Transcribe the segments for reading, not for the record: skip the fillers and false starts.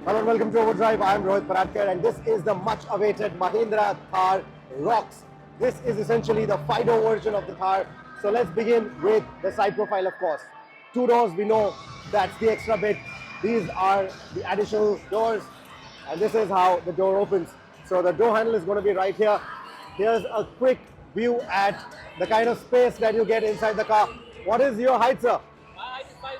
Hello and welcome to OVERDRIVE. I am Rohit Paratkar and this is the much awaited Mahindra Thar Roxx. This is essentially the five-door version of the Thar. So let's begin with the side profile, of course. Two doors, we know that's the extra bit. These are the additional doors and this is how the door opens. So the door handle is going to be right here. Here's a quick view at the kind of space that you get inside the car. What is your height, sir? My height is 5'9".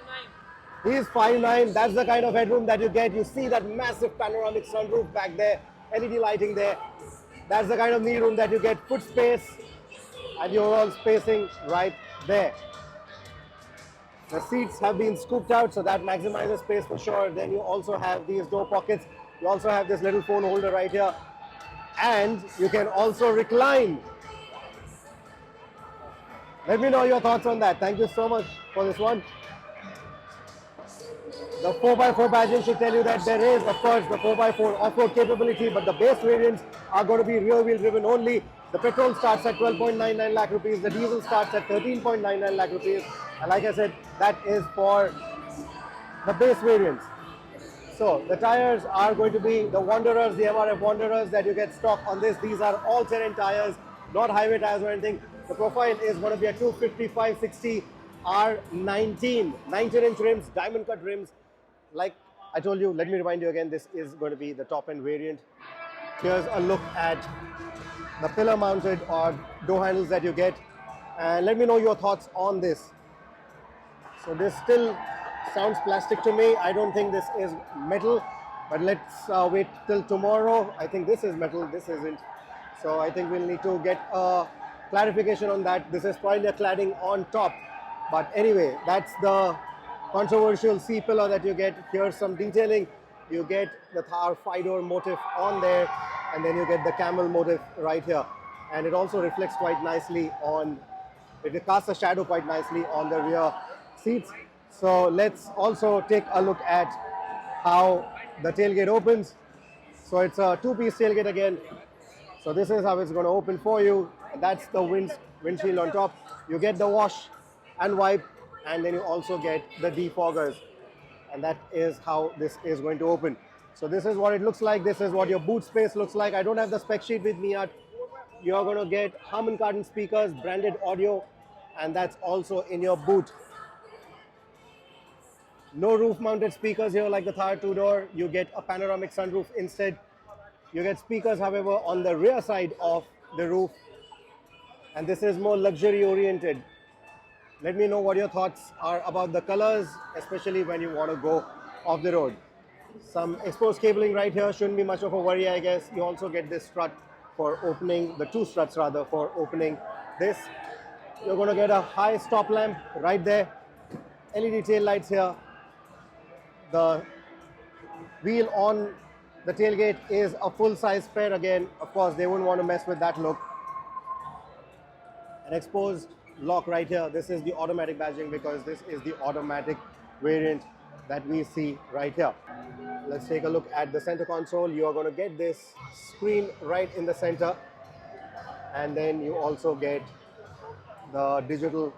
He's 5'9". That's the kind of headroom that you get. You see that massive panoramic sunroof back there, LED lighting there. That's the kind of knee room that you get. Foot space and your overall spacing right there. The seats have been scooped out, so that maximizes space for sure. Then you also have these door pockets. You also have this little phone holder right here. And you can also recline. Let me know your thoughts on that. Thank you so much for this one. The 4x4 badging should tell you that there is, of course, the 4x4 off-road capability, but the base variants are going to be rear-wheel driven only. The petrol starts at 12.99 lakh rupees, the diesel starts at 13.99 lakh rupees, and like I said, that is for the base variants. So the tires are going to be the Wanderers, the MRF Wanderers that you get stock on this. These are all-terrain tires, not highway tires or anything. The profile is going to be a 255/60 R19, 19-inch rims, diamond cut rims. Like I told you, let me remind you again, this is going to be the top-end variant. Here's a look at the pillar-mounted or door handles that you get. And let me know your thoughts on this. So this still sounds plastic to me. I don't think this is metal, but let's wait till tomorrow. I think this is metal, this isn't. So I think we'll need to get a clarification on that. This is probably a cladding on top. But anyway, that's the controversial C pillar that you get. Here's some detailing. You get the Thar five-door motif on there, and then you get the camel motif right here. And it also reflects quite nicely on, it casts a shadow quite nicely on the rear seats. So let's also take a look at how the tailgate opens. So it's a two-piece tailgate again. So this is how it's going to open for you. That's the windshield on top. You get the wash and wipe, and then you also get the defoggers, and that is how this is going to open. So this is what it looks like. This is what your boot space looks like. I don't have the spec sheet with me yet. You're going to get Harman Kardon speakers, branded audio, and that's also in your boot. No roof mounted speakers here like the Thar two-door. You get a panoramic sunroof instead. You get speakers, however, on the rear side of the roof, and this is more luxury oriented. Let me know what your thoughts are about the colors, especially when you want to go off the road. Some exposed cabling right here shouldn't be much of a worry, I guess. You also get this strut for opening, the two struts rather, for opening this. You're going to get a high stop lamp right there. LED tail lights here. The wheel on the tailgate is a full-size spare again. Of course, they wouldn't want to mess with that look. An exposed lock right here. This is the automatic badging because this is the automatic variant that we see right here. Let's take a look at the center console. You are going to get this screen right in the center, and then you also get the digital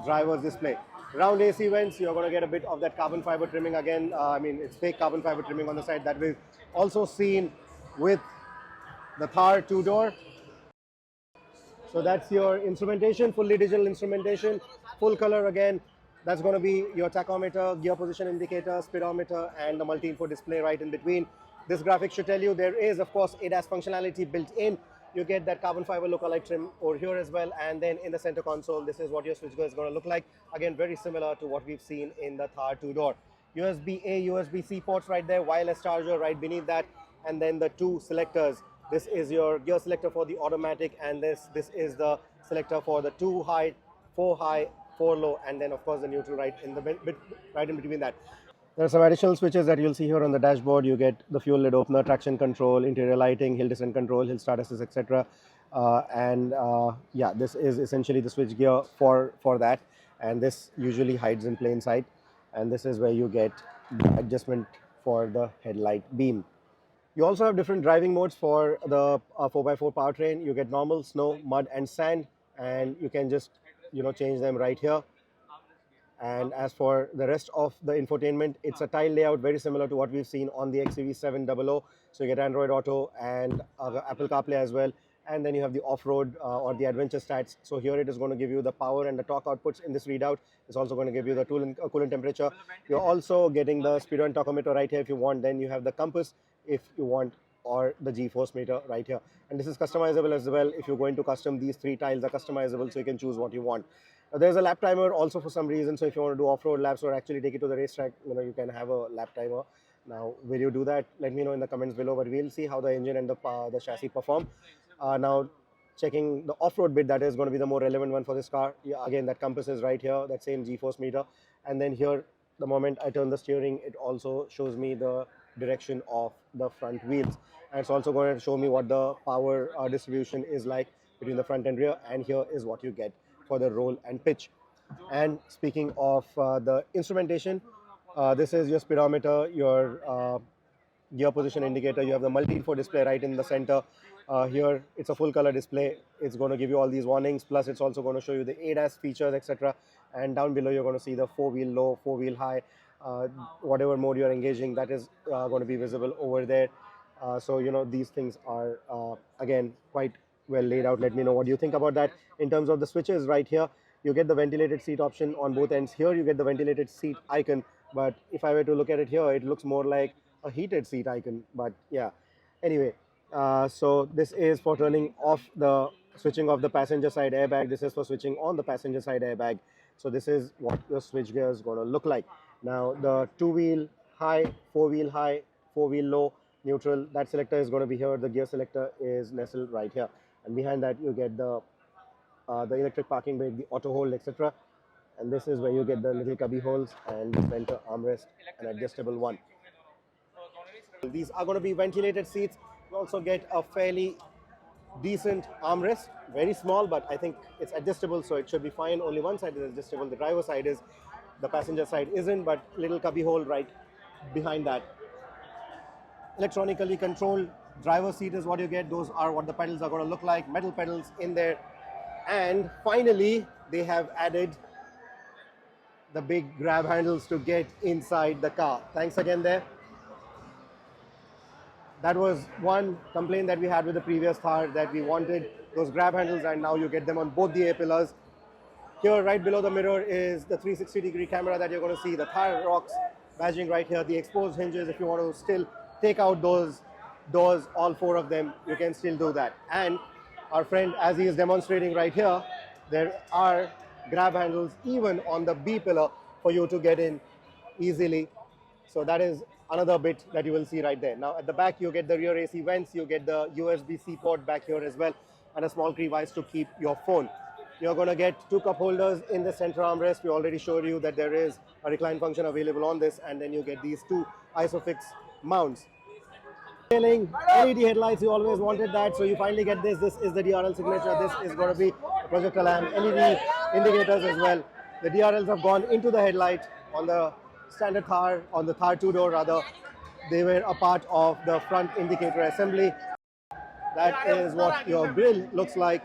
driver's display. Round AC vents, you're going to get a bit of that carbon fiber trimming again. It's fake carbon fiber trimming on the side that we've also seen with the Thar two-door. So that's your instrumentation, fully digital instrumentation, full color again. That's going to be your tachometer, gear position indicator, speedometer, and the multi-info display right in between. This graphic should tell you there is, of course, ADAS functionality built in. You get that carbon fiber lookalike trim over here as well. And then in the center console, this is what your switchgear is going to look like. Again, very similar to what we've seen in the Thar two-door. USB-A, USB-C ports right there, wireless charger right beneath that, and then the two selectors. This is your gear selector for the automatic, and this is the selector for the 2 high, 4 high, 4 low, and then of course the neutral right in the right in between that. There are some additional switches that you'll see here on the dashboard. You get the fuel lid opener, traction control, interior lighting, hill descent control, hill start assist, etc. Yeah, this is essentially the switch gear for that, and this usually hides in plain sight. And this is where you get the adjustment for the headlight beam. You also have different driving modes for the 4x4 powertrain. You get normal, snow, mud, and sand, and you can just change them right here. And as for the rest of the infotainment, it's a tile layout very similar to what we've seen on the XUV 700. So you get Android Auto and Apple CarPlay as well. And then you have the off-road or the adventure stats. So here it is going to give you the power and the torque outputs in this readout. It's also going to give you the coolant temperature. You're also getting the speedometer and tachometer right here if you want. Then you have the compass if you want, or the G-force meter right here. And this is customizable as well. If you're going to custom, these three tiles are customizable, so you can choose what you want. There's a lap timer also for some reason. So if you want to do off-road laps or actually take it to the racetrack, you can have a lap timer. Now, will you do that? Let me know in the comments below. But we'll see how the engine and the chassis perform. Now, checking the off-road bit, that is going to be the more relevant one for this car. Yeah, again, that compass is right here, that same G-force meter. And then here, the moment I turn the steering, it also shows me the direction of the front wheels. And it's also going to show me what the power distribution is like between the front and rear. And here is what you get for the roll and pitch. And speaking of the instrumentation, this is your speedometer, your gear position indicator. You have the multi-info display right in the center. Here it's a full color display. It's going to give you all these warnings, plus it's also going to show you the ADAS features, etc. And down below you're going to see the 4-wheel low, 4-wheel high, whatever mode you're engaging, that is going to be visible over there. So these things are again quite well laid out. Let me know what you think about that. In terms of the switches, right here you get the ventilated seat option on both ends. Here you get the ventilated seat icon, but if I were to look at it here, it looks more like a heated seat icon. But yeah, anyway, so this is for turning off the switching off the passenger side airbag. This is for switching on the passenger side airbag. So this is what the switch gear is going to look like. Now the 2-wheel high, 4-wheel high, 4-wheel low, neutral, that selector is going to be here. The gear selector is nestled right here, and behind that you get the electric parking brake, the auto hold, etc. And this is where you get the little cubby holes and center armrest, an adjustable one. These are going to be ventilated seats. You also get a fairly decent armrest, very small, but I think it's adjustable, so it should be fine. Only one side is adjustable, the driver side is, the passenger side isn't, but little cubby hole right behind that. Electronically controlled driver seat is what you get. Those are what the pedals are going to look like, metal pedals in there. And finally, they have added the big grab handles to get inside the car. Thanks again there. That was one complaint that we had with the previous Thar, that we wanted those grab handles, and now you get them on both the A-pillars. Here, right below the mirror, is the 360-degree camera that you're going to see, the Thar Roxx badging right here, the exposed hinges. If you want to still take out those doors, all 4 of them, you can still do that. And our friend, as he is demonstrating right here, there are grab handles even on the B pillar for you to get in easily. So that is another bit that you will see right there. Now at the back you get the rear AC vents, you get the USB-C port back here as well, and a small crevice to keep your phone. You're going to get 2 cup holders in the center armrest. We already showed you that there is a recline function available on this, and then you get these 2 ISOFIX mounts. LED headlights, you always wanted that, so you finally get this. This is the DRL signature. This is going to be projector lamp, LED indicators as well. The DRLs have gone into the headlight on the standard Thar, on the Thar 2-door rather. They were a part of the front indicator assembly. That is what your grille looks like.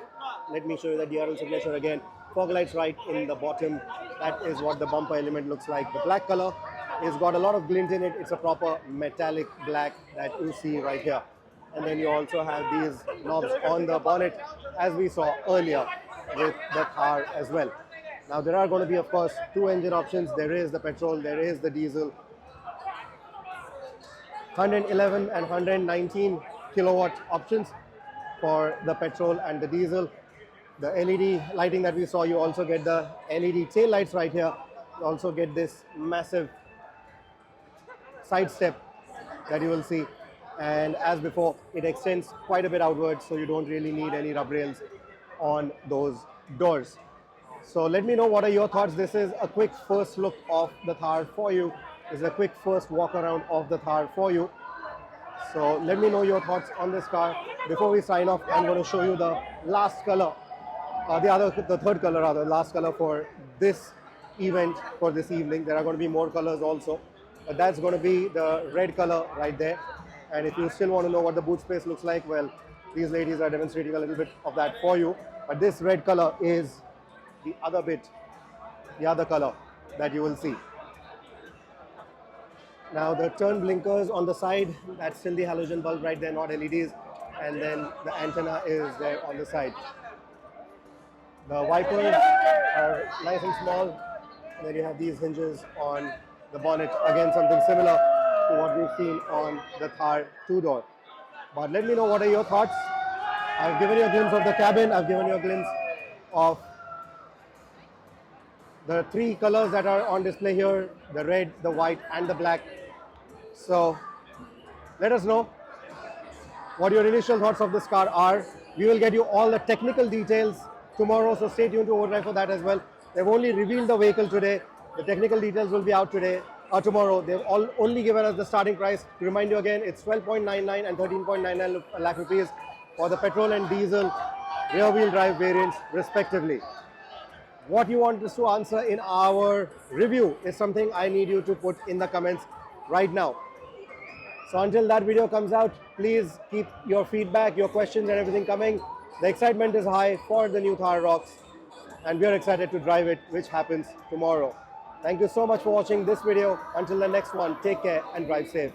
Let me show you the DRL signature again. Fog lights right in the bottom. That is what the bumper element looks like. The black color has got a lot of glint in it. It's a proper metallic black that you see right here. And then you also have these knobs on the bonnet, as we saw earlier with the Thar as well. Now there are going to be, of course, 2 engine options. There is the petrol, there is the diesel. 111 and 119 kilowatt options for the petrol and the diesel. The LED lighting that we saw, you also get the LED tail lights right here. You also get this massive side step that you will see. And as before, it extends quite a bit outwards, so you don't really need any rub rails on those doors. So let me know what are your thoughts. This is a quick first look of the Thar for you. This is a quick first walk around of the Thar for you. So let me know your thoughts on this car. Before we sign off, I'm going to show you the last color, the third color rather, last color for this event, for this evening. There are going to be more colors also, but that's going to be the red color right there. And if you still want to know what the boot space looks like, well, these ladies are demonstrating a little bit of that for you. But this red color is the other bit, the other color. that you will see. Now the turn blinkers on the side, that's still the halogen bulb right there, not LEDs. And then the antenna is there on the side. The wipers are nice and small. And then you have these hinges on the bonnet. Again, something similar to what we've seen on the Thar two-door. But let me know, what are your thoughts? I've given you a glimpse of the cabin. I've given you a glimpse of the three colors that are on display here, the red, the white and the black. So let us know what your initial thoughts of this car are. We will get you all the technical details tomorrow, so stay tuned to Overdrive for that as well. They've only revealed the vehicle today. The technical details will be out today or tomorrow. They've only given us the starting price. To remind you again, it's 12.99 and 13.99 lakh rupees for the petrol and diesel rear-wheel drive variants respectively. What you want us to answer in our review is something I need you to put in the comments right now. So until that video comes out, please keep your feedback, your questions and everything coming. The excitement is high for the new Thar Roxx and we are excited to drive it, which happens tomorrow. Thank you so much for watching this video. Until the next one, take care and drive safe.